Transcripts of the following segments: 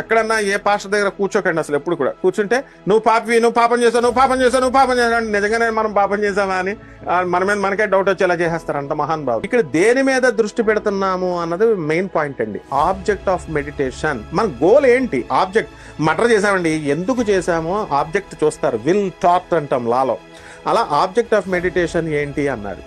ఎక్కడన్నా ఏ పాస్టర్ దగ్గర కూర్చోకండి అసలు ఎప్పుడు కూడా. కూర్చుంటే నువ్వు పాపి, నువ్వు పాపం చేసావు, నువ్వు పాపం చేసావు, నువ్వు పాపం చేసావు, నిజంగానే మనం పాపం చేసావా అని మన మీద మనకే డౌట్ వచ్చేలా చేసేస్తారు అంత మహాన్ బాబు. ఇక్కడ దేని మీద దృష్టి పెడుతున్నాము అన్నది మెయిన్ పాయింట్ అండి. ఆబ్జెక్ట్ ఆఫ్ మెడిటేషన్, మన గోల్ ఏంటి? ఆబ్జెక్ట్ మర్డర్ చేసామండి, ఎందుకు చేసామో ఆబ్జెక్ట్ చూస్తారు, విల్ టాట్ అంటాం లాలో. అలా ఆబ్జెక్ట్ ఆఫ్ మెడిటేషన్ ఏంటి అన్నాడు.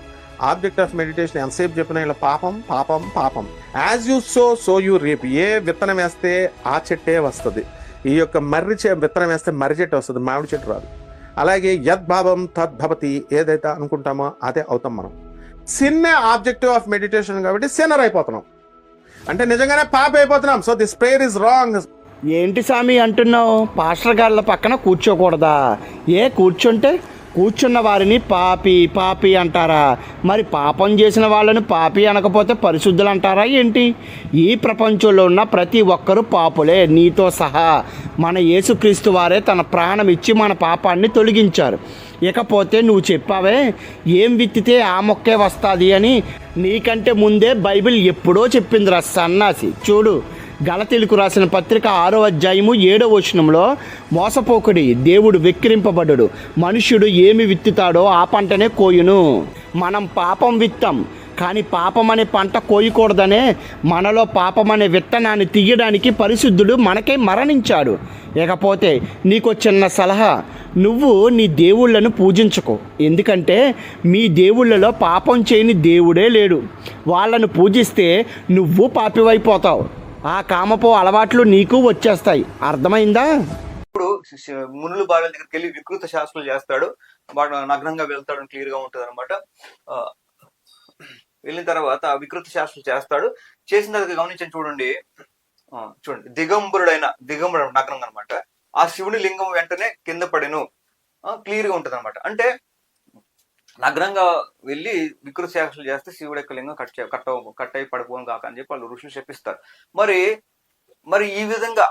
ఆబ్జెక్ట్ ఆఫ్ మెడిటేషన్ ఎంతసేపు చెప్పినా ఇలా పాపం పాపం పాపం. As you sow you reap. ఏ విత్తనం వేస్తే ఆ చెట్టే వస్తుంది. ఈ యొక్క మర్రి విత్తనం వేస్తే మర్రి చెట్టు వస్తుంది, మామిడి చెట్టు రాదు. అలాగే యద్భావం తద్భవతి, ఏదైతే అనుకుంటామో అదే అవుతాం మనం. సిన్ ఆబ్జెక్టివ్ ఆఫ్ మెడిటేషన్ కాబట్టి సిన్నర్ అయిపోతున్నాం, అంటే నిజంగానే పాప అయిపోతున్నాం. So this prayer is wrong. ఏంటి స్వామి అంటున్నావు? పాస్టర్ గాళ్ళ పక్కన కూర్చోకూడదా? కూర్చుంటే కూర్చున్న వారిని పాపి పాపి అంటారా? మరి పాపం చేసిన వాళ్ళని పాపి అనకపోతే పరిశుద్ధులు అంటారా ఏంటి? ఈ ప్రపంచంలో ఉన్న ప్రతి ఒక్కరూ పాపులే, నీతో సహా. మన యేసుక్రీస్తు వారే తన ప్రాణం ఇచ్చి మన పాపాన్ని తొలగించారు. ఇకపోతే నువ్వు చెప్పావే ఏం విత్తితే ఆ మొక్కే వస్తుంది అని, నీకంటే ముందే బైబిల్ ఎప్పుడో చెప్పిందిరా సన్నాసి. చూడు, గలతీలకు రాసిన పత్రిక 6వ అధ్యాయము 7వ వచనంలో, మోసపోకుడి, దేవుడు వెక్కిరింపబడడు, మనుష్యుడు ఏమి విత్తుతాడో ఆ పంటనే కోయును. మనం పాపం విత్తాం, కానీ పాపం అనే పంట కోయకూడదనే మనలో పాపం అనే విత్తనాన్ని తీయడానికి పరిశుద్ధుడు మనకై మరణించాడు. ఇకపోతే నీకు చిన్న సలహా, నువ్వు నీ దేవుళ్ళను పూజించకు. ఎందుకంటే మీ దేవుళ్ళలో పాపం చేయని దేవుడే లేడు. వాళ్ళను పూజిస్తే నువ్వు పాపివైపోతావు. ఆ కామపో అలవాట్లు నీకు వచ్చేస్తాయి. అర్థమైందా? ఇప్పుడు మునులు బాల దగ్గరికి వెళ్ళి వికృత శాస్త్రాలు చేస్తాడు, వాడు నగ్నంగా వెళ్తాడు, క్లియర్ గా ఉంటది అనమాట. వెళ్ళిన తర్వాత వికృత శాస్త్రాలు చేస్తాడు. చేసిన తర్వాత గమనించండి, చూడండి దిగంబరుడు నగ్నంగా అనమాట. ఆ శివుని లింగం వెంటనే కింద పడెను, క్లియర్ గా ఉంటది అనమాట. అంటే నగ్నంగా వెళ్ళి వికృత శాస్త్రాలు చేస్తే శివుడు యొక్క లింగం కట్ అయి పడిపోను కాక అని చెప్పి వాళ్ళు ఋషులు శపిస్తారు. మరి ఈ విధంగా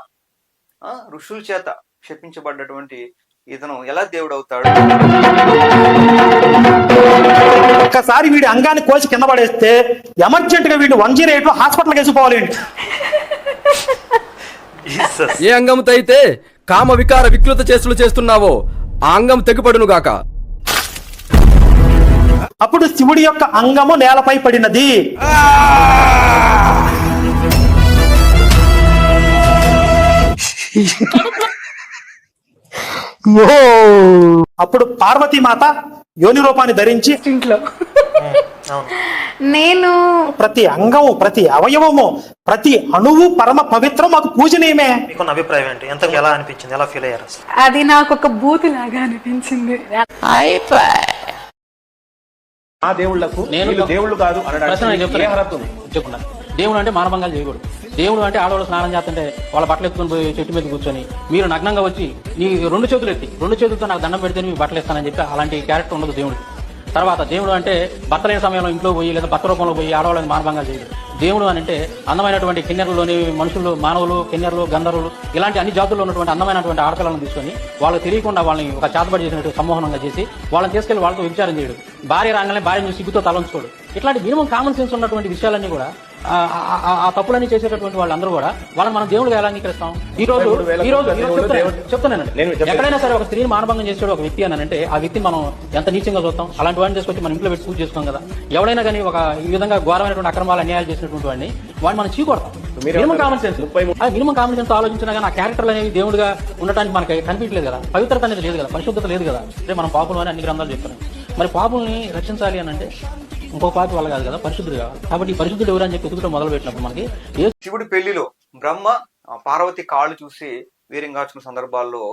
ఋషుల చేత శపించబడ్డటువంటి ఇతను ఎలా దేవుడు అవుతాడు? ఒక్కసారి వీడి అంగాన్ని కోసి కింద పడేస్తే ఎమర్జెంట్ గా వీడు 108 హాస్పిటల్కి వేసుకోవాలి. ఏ అంగంతో అయితే కామ వికార వికృత చేష్టలు చేస్తున్నావో ఆ అంగం తెగిపడును గాక. అప్పుడు శివుడి యొక్క అంగము నేలపై పడినది. అప్పుడు పార్వతీమాత యోని రూపాన్ని ధరించి ఇంట్లో నేను ప్రతి అంగము, ప్రతి అవయవము, ప్రతి అణువు పరమ పవిత్రం, మాకు పూజనీయమే. మీకు అభిప్రాయం ఏంటి? ఎంత ఎలా అనిపించింది? ఎలా ఫీల్ అయ్యారు? అది నాకు ఒక బూతు లాగా అనిపించింది. ఆ దేవుళ్లకు దేవుళ్ళు కాదు చెప్పుకున్నా. దేవుడు అంటే మానభంగాలు చేయకూడదు. దేవుడు అంటే ఆడవాళ్ళు స్నానం చేస్తుంటే వాళ్ళ బట్టలు ఎత్తుకొని పోయి చెట్టు మీద కూర్చొని మీరు నగ్నంగా వచ్చి నీ 2 చేతులు ఎత్తి 2 చేతులతో నాకు దండం పెడితే మీకు బట్టలు ఇస్తానని చెప్పి అలాంటి క్యారెక్టర్ ఉండదు దేవుడికి. తర్వాత దేవుడు అంటే భర్త లేని సమయంలో ఇంట్లో పోయి లేదా భర్త రూపంలో పోయి ఆడవాళ్ళని మానభంగాలు చేయదు. దేవుడు అని అంటే అందమైనటువంటి కిన్నెరలోని మనుషులు, మానవులు, కిన్నెరలు, గంధర్వులు ఇలాంటి అన్ని జాతుల్లో ఉన్నటువంటి అందమైనటువంటి ఆడపిల్లలను తీసుకొని వాళ్ళకి తెలియకుండా వాళ్ళని ఒక చేతబడి చేసినట్టు సమ్మోహనంగా చేసి వాళ్ళని తీసుకెళ్లి వాళ్ళతో విచారం చేయడు. భార్య రాగానే భార్యను సిగ్గుతో తలంచుకోడు. ఇట్లాంటి మినిమం కామన్ సెన్స్ ఉన్నటువంటి విషయాలన్నీ కూడా ఆ తప్పులన్నీ చేసేటటువంటి వాళ్ళందరూ కూడా వాళ్ళని మనం దేవుడిగా ఎలా అంగీకరిస్తాం? ఈ రోజు చెప్తున్నానండి, ఎక్కడైనా సరే ఒక స్త్రీని మానభంగం చేసాడు ఒక వ్యక్తి అని అంటే ఆ వ్యక్తిని మనం ఎంత నీచంగా చూస్తాం. అలాంటి వాడిని చేసుకొచ్చి మనం ఇంట్లో పెట్టి పూజ చేసుకోం కదా. ఎవడైనా కానీ ఒక ఈ విధంగా ఘోరమైనటువంటి అక్రమాలు అన్యాయాలు చేసినటువంటి వాడిని మనం చీకొడతాం. మినిమం కామన్ సెన్స్ ఆలోచించినా కానీ ఆ క్యారెక్టర్లు అనేవి దేవుడిగా ఉండటానికి మనకి కనిపించలేదు కదా. పవిత్రత అనేది లేదు కదా, పరిశుద్ధత లేదు కదా. అంటే మనం పాపులు అని అన్ని గ్రంథాలు చెప్తున్నాం. మరి పాపుల్ని రక్షించాలి అని అంటే ఇంకో పాపి వల్ల కాదు కదా, పరిశుద్ధుడు కావాలి. కాబట్టి పరిశుద్ధుడు ఎవరు అని చెప్పి ఎదుగుతూ మొదలు పెట్టినప్పుడు మనకి శివుడి పెళ్లిలో బ్రహ్మ పార్వతి కాళ్ళు చూసి వీరింగాచుకున్న సందర్భాల్లో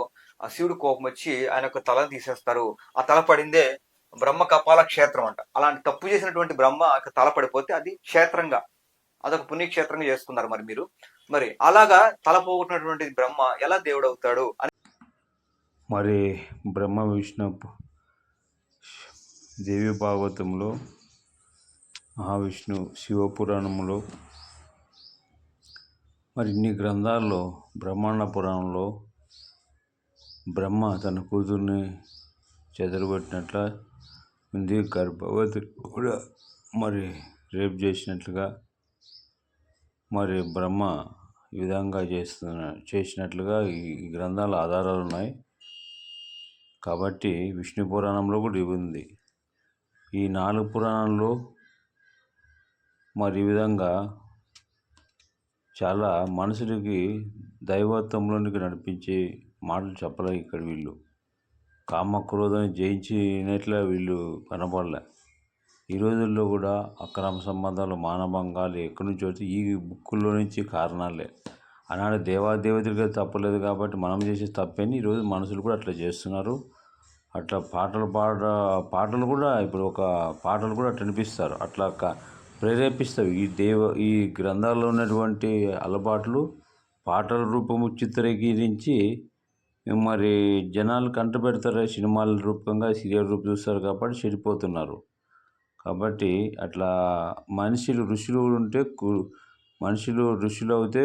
ఆ శివుడు కోపం వచ్చి ఆయన యొక్క తల తీసేస్తారు. ఆ తల పడిందే బ్రహ్మ కపాల క్షేత్రం అంట. అలాంటి తప్పు చేసినటువంటి బ్రహ్మ తల పడిపోతే అది క్షేత్రంగా, అదొక పుణ్యక్షేత్రంగా చేసుకున్నారు. మరి అలాగా తల పోగొట్టినటువంటి బ్రహ్మ ఎలా దేవుడు అవుతాడు అని మరి బ్రహ్మ విష్ణు దేవి భాగవతంలో, మహావిష్ణు శివపురాణంలో, మరి ఇన్ని గ్రంథాల్లో, బ్రహ్మాండ పురాణంలో బ్రహ్మ తన కూతుర్ని చెదరగొట్టినట్ల ఉంది. గర్భవతి కూడా మరి రేప్ చేసినట్లుగా మరి బ్రహ్మ ఈ విధంగా చేసినట్లుగా ఈ గ్రంథాల ఆధారాలు ఉన్నాయి. కాబట్టి విష్ణు పురాణంలో కూడా ఇవి ఉంది. ఈ 4 పురాణాల్లో మరి ఈ విధంగా చాలా మనుషులకి దైవత్వంలోనికి నడిపించే మాటలు చెప్పలే ఇక్కడ వీళ్ళు. కామక్రోధాన్ని జయించినట్లే వీళ్ళు కనపడలే. ఈ రోజుల్లో కూడా అక్రమ సంబంధాలు, మానభంగాలు ఎక్కడి నుంచి వచ్చి ఈ బుక్కుల్లో నుంచి కారణాలే. ఆనాడు దేవాదేవతలకి తప్పలేదు కాబట్టి మనం చేసే తప్పని ఈరోజు మనుషులు కూడా అట్లా చేస్తున్నారు. అట్లా పాటలు కూడా ఇప్పుడు ఒక పాటలు కూడా అట్లా వినిపిస్తారు. అట్లా ప్రేరేపిస్తావు ఈ గ్రంథాల్లో ఉన్నటువంటి అలవాట్లు పాటల రూపము చిత్రీకరించి మరి జనాలు కంటపెడతారు. సినిమాల రూపంగా సీరియల్ రూపం చూస్తారు కాబట్టి చెడిపోతున్నారు. కాబట్టి అట్లా ఋషులు ఉంటే మనుషులు ఋషులు అవుతే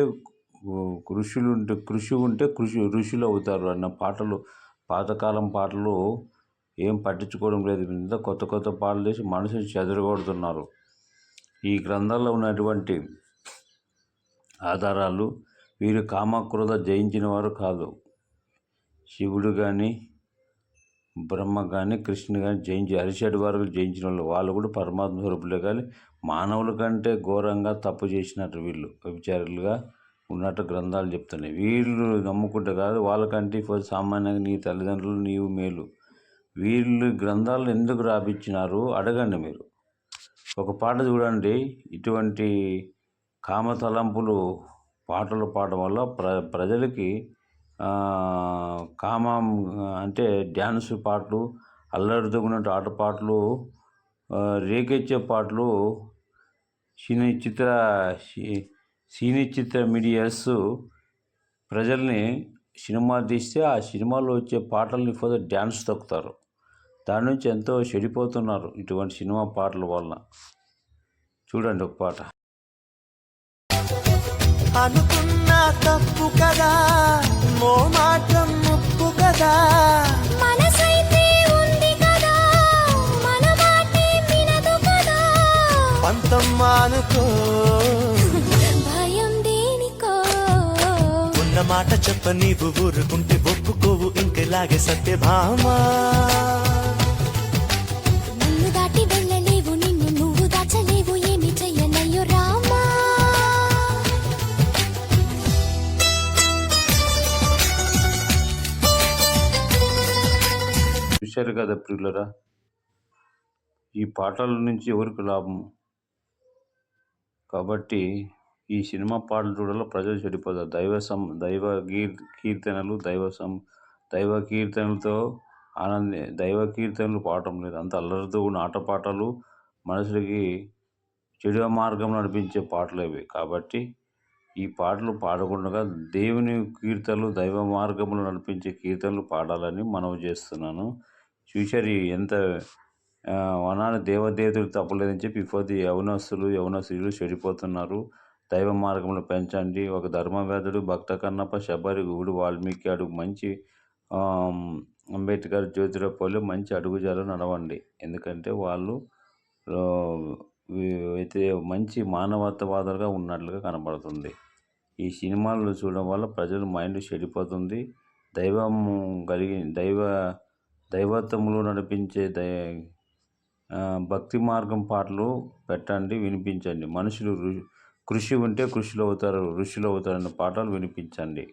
కృషి ఉంటే ఋషులు అవుతారు అన్న పాటలు, పాతకాలం పాటలు ఏం పట్టించుకోవడం లేదు. ఇంత కొత్త కొత్త పాటలు చేసి మనుషులు చెదరగొడుతున్నారు. ఈ గ్రంథాల్లో ఉన్నటువంటి ఆధారాలు వీరు కామక్రోధ జయించిన వారు కాదు. శివుడు కానీ బ్రహ్మ కానీ కృష్ణుడు కానీ జయించి అరిషడ్ వారు జయించిన వాళ్ళు కూడా పరమాత్మ స్వరూపులే. కానీ మానవుల కంటే ఘోరంగా తప్పు చేసినట్టు వీళ్ళు వ్యభిచారులుగా ఉన్నట్టు గ్రంథాలు చెప్తున్నాయి. వీళ్ళు నమ్ముకుంటే కాదు, వాళ్ళకంటే సామాన్యంగా నీ తల్లిదండ్రులు నీవు మేలు. వీళ్ళు గ్రంథాలను ఎందుకు రాపించినారు అడగండి మీరు. ఒక పాట చూడండి, ఇటువంటి కామ తలంపులు పాటలు పాడడం వల్ల ప్రజలకి కామం అంటే డ్యాన్స్ పాటలు, అల్లరితోగినట్టు ఆట పాటలు, రేకెచ్చే పాటలు, సినీ చిత్ర మీడియాస్ ప్రజల్ని సినిమా తీస్తే ఆ సినిమాలో వచ్చే పాటల్ని డ్యాన్స్ తొక్కుతారు. దాని నుంచి ఎంతో చెడిపోతున్నారు ఇటువంటి సినిమా పాటల వల్ల. చూడండి ఒక పాట. అనుకున్నా తప్పు కదా, మోమాటం ముప్పు కదా, మనసైతే ఉంది కదా, మన మాటే వినదు కదా, పంతం మానుకో, భయం దేనికో, ఉన్న మాట చెప్ప నీవు ఊరుకుంటే ఒప్పుకోవు ఇంకెలాగే సత్యభామా, నన్ను దాటి వెళ్ళలేవు, నిన్ను నువ్వు దాచలేవు, ఏమి చెయ్యనయ్యో రామా. చూశారు కదా ప్రియులరా, ఈ పాటల నుంచి ఎవరికి లాభం? కాబట్టి ఈ సినిమా పాటలు చూడాలో ప్రజలు చెడిపోతారు. దైవ కీర్తనలతో దైవ కీర్తనలు పాడటం లేదు. అంత అల్లరితో ఉన్న ఆట పాటలు, మనుషులకి చెడు మార్గం నడిపించే పాటలు ఇవి. కాబట్టి ఈ పాటలు పాడకుండా దేవుని కీర్తనలు, దైవ మార్గములు నడిపించే కీర్తనలు పాడాలని మనవి చేస్తున్నాను. చూశారు ఎంత వనాన్ని దేవదేవతలు తప్పలేదని చెప్పి ఇప్పుడు యవనస్తులు చెడిపోతున్నారు. దైవ మార్గంలో పెంచండి. ఒక ధర్మవేదుడు, భక్త కన్నప్ప, శబరి, గుడు, వాల్మీకి అడుగు మంచి అంబేద్కర్, జ్యోతిరావు పూలే మంచి అడుగుజాడలు నడవండి. ఎందుకంటే వాళ్ళు అయితే మంచి మానవతావాదులుగా ఉన్నట్లుగా కనబడుతుంది. ఈ సినిమాలు చూడడం వల్ల ప్రజల మైండ్ చెడిపోతుంది. దైవత్వంలో నడిపించే భక్తి మార్గం పాటలు పెట్టండి, వినిపించండి. మనుషులు కృషి ఉంటే కృషిలో అవుతారు, ఋషులు అవుతారన్న పాటలు వినిపించండి.